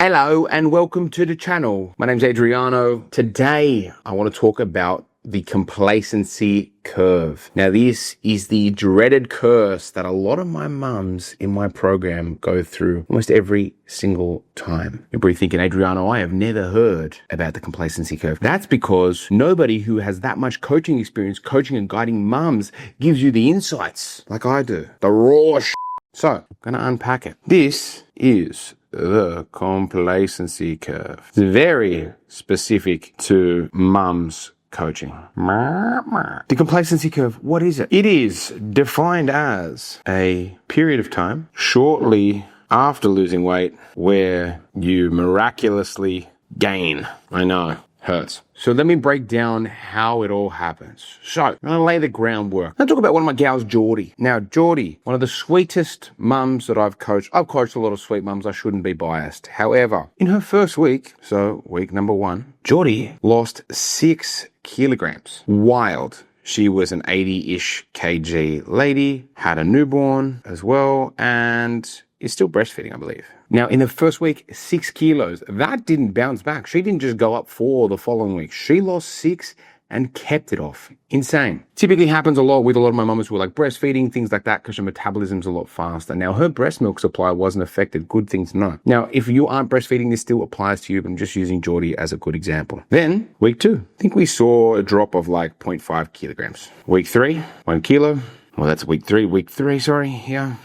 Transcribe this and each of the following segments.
Hello and welcome to the channel. My name's Adriano. Today I want to talk about the complacency curve. Now this is the dreaded curse that a lot of my mums in my program go through almost every single time. You're probably thinking, Adriano, I have never heard about the complacency curve. That's because nobody who has that much coaching experience, coaching and guiding mums, gives you the insights like I do. The raw shit. So I'm going to unpack it. This is the complacency curve. It's very specific to mums coaching. The complacency curve, what is it? It is defined as a period of time shortly after losing weight where you miraculously gain. I know, hurts. So let me break down how it all happens. So I'm going to lay the groundwork. I'll talk about one of my gals, Geordie. Now, Geordie, one of the sweetest mums that I've coached. I've coached a lot of sweet mums. I shouldn't be biased. However, in her first week, so week number 1, Geordie lost 6 kilograms. Wild. She was an 80-ish kg lady, had a newborn as well, and is still breastfeeding, I believe. Now, in the first week, 6 kilos. That didn't bounce back. She didn't just go up 4 the following week. She lost 6 and kept it off. Insane. Typically happens a lot with a lot of my mamas who are like breastfeeding, things like that, because her metabolism's a lot faster. Now, her breast milk supply wasn't affected. Good thing to know. Now, if you aren't breastfeeding, this still applies to you, but I'm just using Geordie as a good example. Then, week 2, I think we saw a drop of like 0.5 kilograms. Week 3, 1 kilo. Well, that's week 3, sorry. Yeah.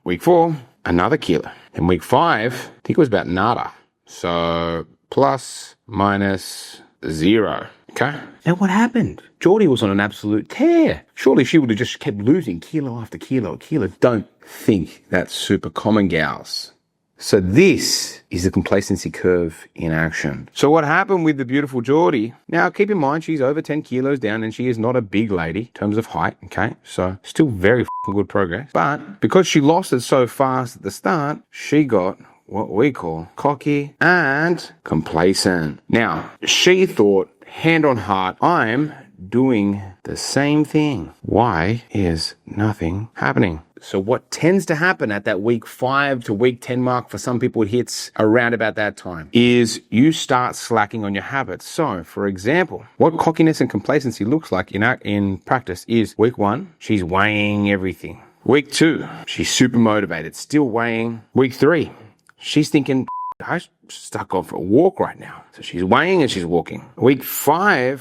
Week 4, another kilo. In week 5, I think it was about nada. So plus, minus, 0. Okay. Now what happened? Geordie was on an absolute tear. Surely she would have just kept losing kilo after kilo. Don't think that's super common, gals. So this is the complacency curve in action. So what happened with the beautiful Geordie? Now keep in mind she's over 10 kilos down and she is not a big lady in terms of height, okay? So still very good progress. But because she lost it so fast at the start, she got what we call cocky and complacent. Now, she thought, hand on heart, I'm doing the same thing. Why is nothing happening? So what tends to happen at that week 5 to week 10 mark, for some people it hits around about that time, is you start slacking on your habits. So, for example, what cockiness and complacency looks like in practice is week 1, she's weighing everything. Week 2, she's super motivated, still weighing. Week 3, she's thinking, I stuck going for a walk right now. So she's weighing and she's walking. Week 4,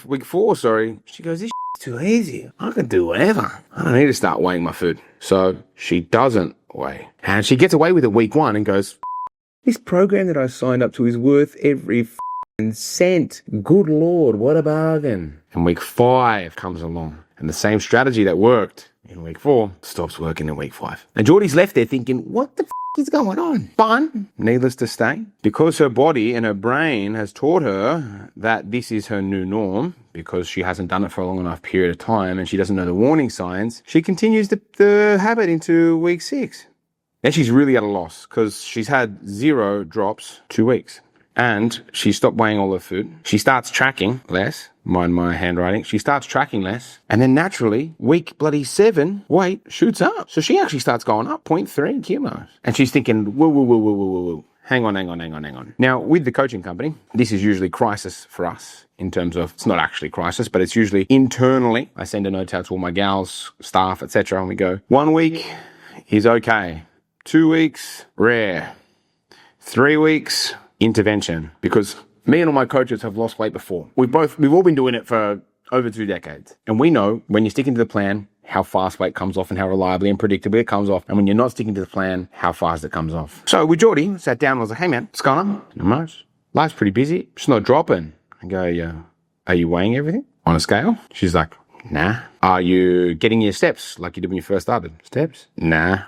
she goes, this is too easy. I can do whatever. I don't need to start weighing my food. So she doesn't weigh. And she gets away with it week 1 and goes, this program that I signed up to is worth every cent. Good Lord, what a bargain. And week 5 comes along. And the same strategy that worked in week 4 stops working in week 5. And Geordie's left there thinking, what the is going on? Fun, needless to say, because her body and her brain has taught her that this is her new norm, because she hasn't done it for a long enough period of time and she doesn't know the warning signs, she continues the habit into week 6. Then she's really at a loss because she's had 0 drops 2 weeks. And she stopped weighing all her food. She starts tracking less. Mind my handwriting. She starts tracking less. And then naturally, week 7, weight shoots up. So she actually starts going up 0.3 kilos. And she's thinking, whoa. Hang on. Now, with the coaching company, this is usually crisis for us in terms of, it's not actually crisis, but it's usually internally. I send a note out to all my gals, staff, etc. And we go, 1 week is okay. 2 weeks, rare. 3 weeks, intervention, because me and all my coaches have lost weight before. We've all been doing it for over 2 decades. And we know when you're sticking to the plan, how fast weight comes off and how reliably and predictably it comes off. And when you're not sticking to the plan, how fast it comes off. So with Geordie, sat down and I was like, hey man, what's going on? Not much. Life's pretty busy. It's not dropping. I go, yeah. Are you weighing everything on a scale? She's like, nah. Are you getting your steps like you did when you first started? Steps? Nah.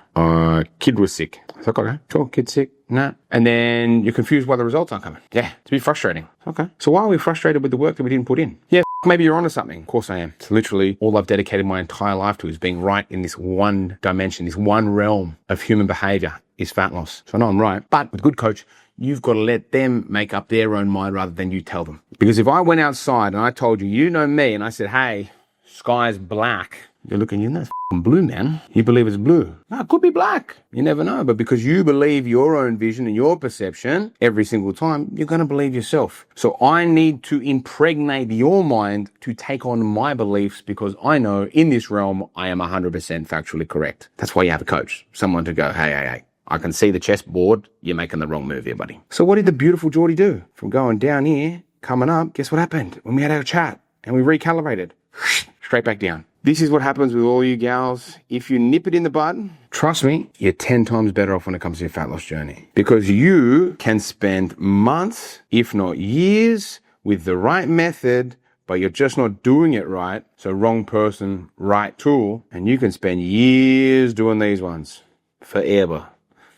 Kid was sick. I was like, okay, cool. Kid's sick. Nah. And then you're confused why the results aren't coming. Yeah, it's a bit frustrating. Okay. So why are we frustrated with the work that we didn't put in? Yeah, maybe you're onto something. Of course I am. It's literally all I've dedicated my entire life to is being right in this one dimension, this one realm of human behavior is fat loss. So I know I'm right. But with a good coach, you've got to let them make up their own mind rather than you tell them. Because if I went outside and I told you, you know me, and I said, hey, sky's black, you're looking, you know, it's blue, man. You believe it's blue. No, it could be black. You never know. But because you believe your own vision and your perception every single time, you're going to believe yourself. So I need to impregnate your mind to take on my beliefs, because I know in this realm, I am 100% factually correct. That's why you have a coach, someone to go, hey, I can see the chessboard. You're making the wrong move here, buddy. So what did the beautiful Geordie do? From going down here, coming up, guess what happened? When we had our chat and we recalibrated, straight back down. This is what happens with all you gals. If you nip it in the bud, trust me, you're 10 times better off when it comes to your fat loss journey. Because you can spend months, if not years, with the right method, but you're just not doing it right. So wrong person, right tool. And you can spend years doing these ones forever.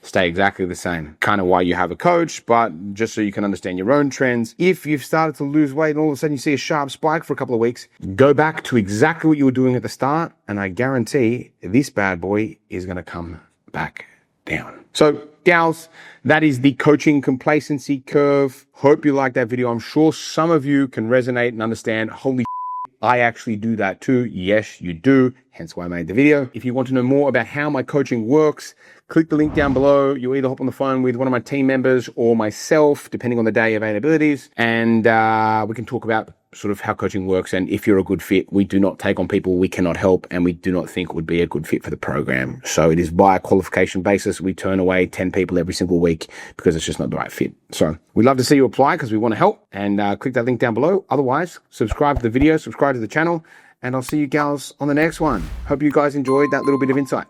Stay exactly the same. Kind of why you have a coach, but just so you can understand your own trends. If you've started to lose weight and all of a sudden you see a sharp spike for a couple of weeks, go back to exactly what you were doing at the start, and I guarantee this bad boy is going to come back down. So gals, that is the coaching complacency curve. Hope you liked that video. I'm sure some of you can resonate and understand, holy I actually do that too. Yes, you do. Hence why I made the video. If you want to know more about how my coaching works, click the link down below. You'll either hop on the phone with one of my team members or myself, depending on the day availabilities. And we can talk about sort of how coaching works. And if you're a good fit, we do not take on people we cannot help and we do not think would be a good fit for the program. So it is by a qualification basis. We turn away 10 people every single week because it's just not the right fit. So we'd love to see you apply because we want to help, and click that link down below. Otherwise, subscribe to the video, subscribe to the channel, and I'll see you gals on the next one. Hope you guys enjoyed that little bit of insight.